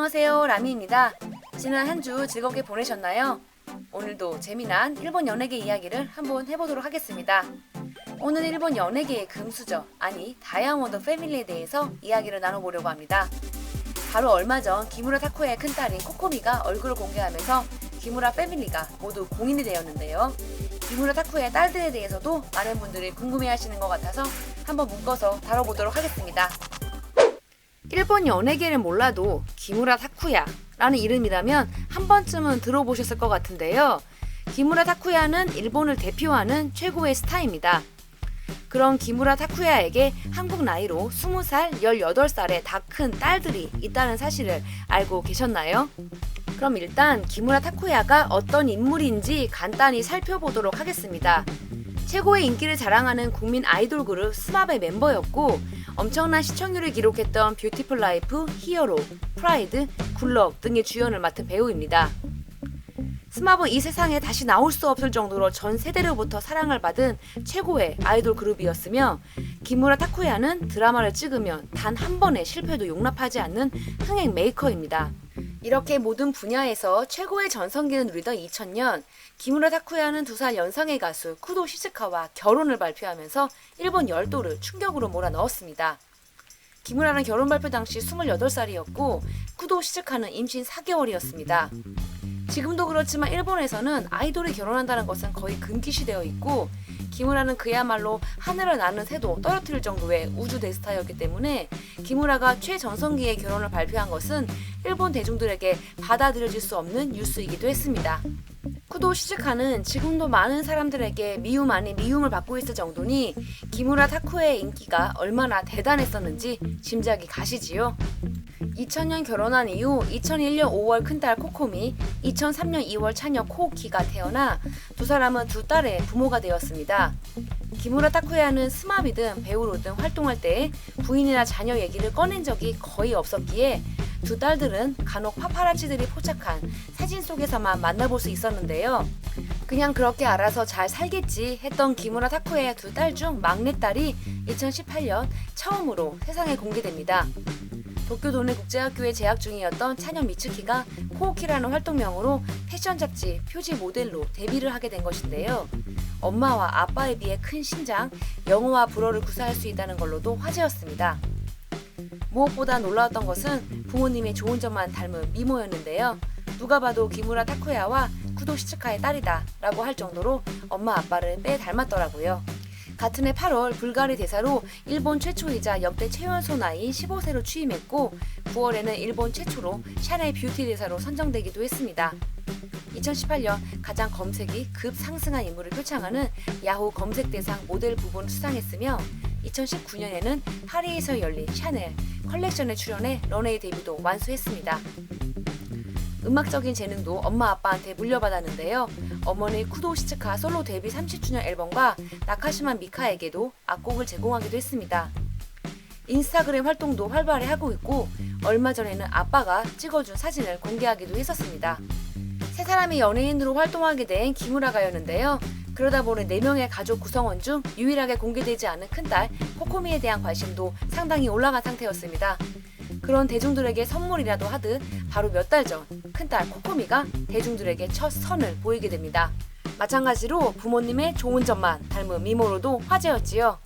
안녕하세요, 라미입니다. 지난 한 주 즐겁게 보내셨나요? 오늘도 재미난 일본 연예계 이야기를 한번 해보도록 하겠습니다. 오늘 일본 연예계의 금수저, 아니 다이아몬드 패밀리에 대해서 이야기를 나눠보려고 합니다. 바로 얼마 전 기무라 타쿠야의 큰딸인 코코미가 얼굴을 공개하면서 기무라 패밀리가 모두 공인이 되었는데요. 기무라 타쿠야의 딸들에 대해서도 많은 분들이 궁금해하시는 것 같아서 한번 묶어서 다뤄보도록 하겠습니다. 일본 연예계를 몰라도 기무라 타쿠야라는 이름이라면 한 번쯤은 들어보셨을 것 같은데요. 기무라 타쿠야는 일본을 대표하는 최고의 스타입니다. 그런 기무라 타쿠야에게 한국 나이로 20살, 18살의 다 큰 딸들이 있다는 사실을 알고 계셨나요? 그럼 일단 기무라 타쿠야가 어떤 인물인지 간단히 살펴보도록 하겠습니다. 최고의 인기를 자랑하는 국민 아이돌 그룹 스마브의 멤버였고 엄청난 시청률을 기록했던 뷰티풀 라이프, 히어로, 프라이드, 굴럭 등의 주연을 맡은 배우입니다. 스마브 이 세상에 다시 나올 수 없을 정도로 전 세대로부터 사랑을 받은 최고의 아이돌 그룹이었으며 기무라 타쿠야는 드라마를 찍으면 단 한 번의 실패도 용납하지 않는 흥행 메이커입니다. 이렇게 모든 분야에서 최고의 전성기를 누리던 2000년 기무라 타쿠야는 2살 연상의 가수 쿠도 시즈카와 결혼을 발표하면서 일본 열도를 충격으로 몰아넣었습니다. 기무라는 결혼 발표 당시 28살이었고 쿠도 시즈카는 임신 4개월이었습니다. 지금도 그렇지만 일본에서는 아이돌이 결혼한다는 것은 거의 금기시되어 있고 기무라는 그야말로 하늘을 나는 새도 떨어뜨릴 정도의 우주 대스타였기 때문에 기무라가 최전성기의 결혼을 발표한 것은 일본 대중들에게 받아들여질 수 없는 뉴스이기도 했습니다. 쿠도 시즈카는 지금도 많은 사람들에게 미움 아닌 미움을 받고 있을 정도니 기무라 타쿠야의 인기가 얼마나 대단했었는지 짐작이 가시지요. 2000년 결혼한 이후 2001년 5월 큰딸 코코미, 2003년 2월 차녀 코오키가 태어나 두 사람은 두 딸의 부모가 되었습니다. 기무라 타쿠야는 스마비든 배우로든 활동할 때 부인이나 자녀 얘기를 꺼낸 적이 거의 없었기에 두 딸들은 간혹 파파라치들이 포착한 사진 속에서만 만나볼 수 있었는데요. 그냥 그렇게 알아서 잘 살겠지 했던 기무라 타쿠야의 두 딸 중 막내딸이 2018년 처음으로 세상에 공개됩니다. 도쿄 도내국제학교에 재학 중이었던 차녀 미츠키가 코오키라는 활동명으로 패션 잡지 표지 모델로 데뷔를 하게 된 것인데요. 엄마와 아빠에 비해 큰 신장, 영어와 불어를 구사할 수 있다는 걸로도 화제였습니다. 무엇보다 놀라웠던 것은 부모님의 좋은 점만 닮은 미모였는데요. 누가 봐도 기무라 타쿠야와 쿠도 시츠카의 딸이다 라고 할 정도로 엄마 아빠를 빼 닮았더라고요. 같은 해 8월 불가리 대사로 일본 최초이자 역대 최연소 나이 15세로 취임했고 9월에는 일본 최초로 샤넬 뷰티 대사로 선정되기도 했습니다. 2018년 가장 검색이 급상승한 인물을 표창하는 야후 검색 대상 모델 부분을 수상했으며 2019년에는 파리에서 열린 샤넬 컬렉션에 출연해 런웨이 데뷔도 완수했습니다. 음악적인 재능도 엄마 아빠한테 물려받았는데요. 어머니 쿠도 시츠카 솔로 데뷔 30주년 앨범과 나카시마 미카에게도 악곡을 제공하기도 했습니다. 인스타그램 활동도 활발히 하고 있고 얼마 전에는 아빠가 찍어준 사진을 공개하기도 했었습니다. 세 사람이 연예인으로 활동하게 된 기무라가였는데요. 그러다 보니 4명의 가족 구성원 중 유일하게 공개되지 않은 큰딸 코코미에 대한 관심도 상당히 올라간 상태였습니다. 그런 대중들에게 선물이라도 하듯 바로 몇 달 전 큰딸 코코미가 대중들에게 첫 선을 보이게 됩니다. 마찬가지로 부모님의 좋은 점만 닮은 미모로도 화제였지요.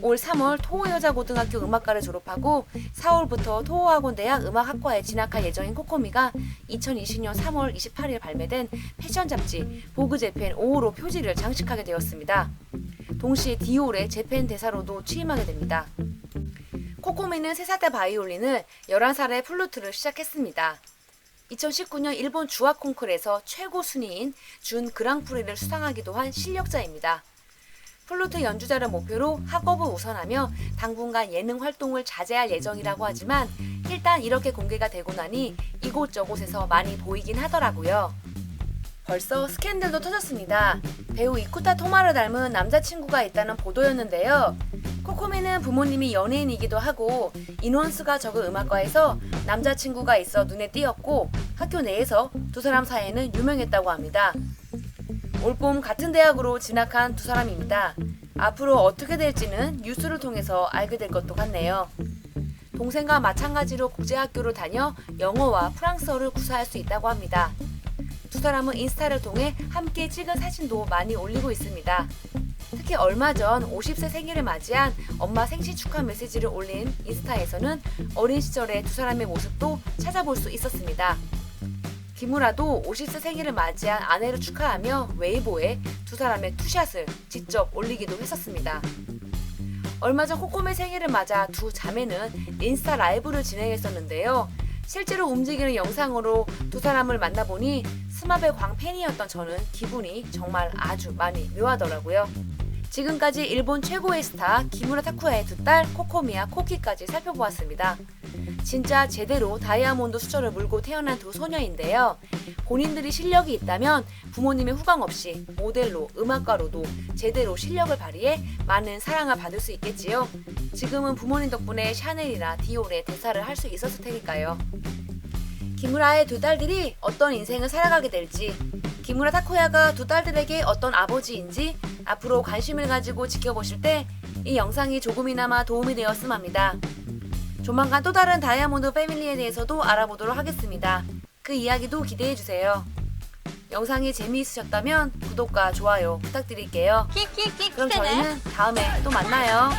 올 3월 토호여자고등학교 음악과를 졸업하고 4월부터 토호학원대학 음악학과에 진학할 예정인 코코미가 2020년 3월 28일 발매된 패션 잡지 보그 재팬 5호로 표지를 장식하게 되었습니다. 동시에 디올의 재팬 대사로도 취임하게 됩니다. 코코미는 3살 때 바이올린을 11살에 플루트를 시작했습니다. 2019년 일본 주악 콩쿨에서 최고 순위인 준 그랑프리를 수상하기도 한 실력자입니다. 플루트 연주자를 목표로 학업을 우선하며 당분간 예능 활동을 자제할 예정이라고 하지만 일단 이렇게 공개가 되고 나니 이곳저곳에서 많이 보이긴 하더라고요. 벌써 스캔들도 터졌습니다. 배우 이쿠타 토마를 닮은 남자친구가 있다는 보도였는데요. 코코미는 부모님이 연예인이기도 하고 인원수가 적은 음악과에서 남자친구가 있어 눈에 띄었고 학교 내에서 두 사람 사이에는 유명했다고 합니다. 올봄 같은 대학으로 진학한 두 사람입니다. 앞으로 어떻게 될지는 뉴스를 통해서 알게 될 것도 같네요. 동생과 마찬가지로 국제학교를 다녀 영어와 프랑스어를 구사할 수 있다고 합니다. 두 사람은 인스타를 통해 함께 찍은 사진도 많이 올리고 있습니다. 특히 얼마 전 50세 생일을 맞이한 엄마 생신 축하 메시지를 올린 인스타에서는 어린 시절의 두 사람의 모습도 찾아볼 수 있었습니다. 김우라도 50세 생일을 맞이한 아내를 축하하며 웨이보에 두 사람의 투샷을 직접 올리기도 했었습니다. 얼마 전 코코의 생일을 맞아 두 자매는 인스타 라이브를 진행했었는데요. 실제로 움직이는 영상으로 두 사람을 만나보니 스마벨 광팬이었던 저는 기분이 정말 아주 많이 묘하더라고요. 지금까지 일본 최고의 스타 기무라 타쿠야의 두 딸 코코미와 코키까지 살펴보았습니다. 진짜 제대로 다이아몬드 수저를 물고 태어난 두 소녀인데요. 본인들이 실력이 있다면 부모님의 후광 없이 모델로 음악가로도 제대로 실력을 발휘해 많은 사랑을 받을 수 있겠지요. 지금은 부모님 덕분에 샤넬이나 디올의 대사를 할 수 있었을 테니까요. 기무라의 두 딸들이 어떤 인생을 살아가게 될지, 기무라 타쿠야가 두 딸들에게 어떤 아버지인지 앞으로 관심을 가지고 지켜보실 때 이 영상이 조금이나마 도움이 되었음 합니다. 조만간 또 다른 다이아몬드 패밀리에 대해서도 알아보도록 하겠습니다. 그 이야기도 기대해주세요. 영상이 재미있으셨다면 구독과 좋아요 부탁드릴게요. 그럼 저희는 다음에 또 만나요.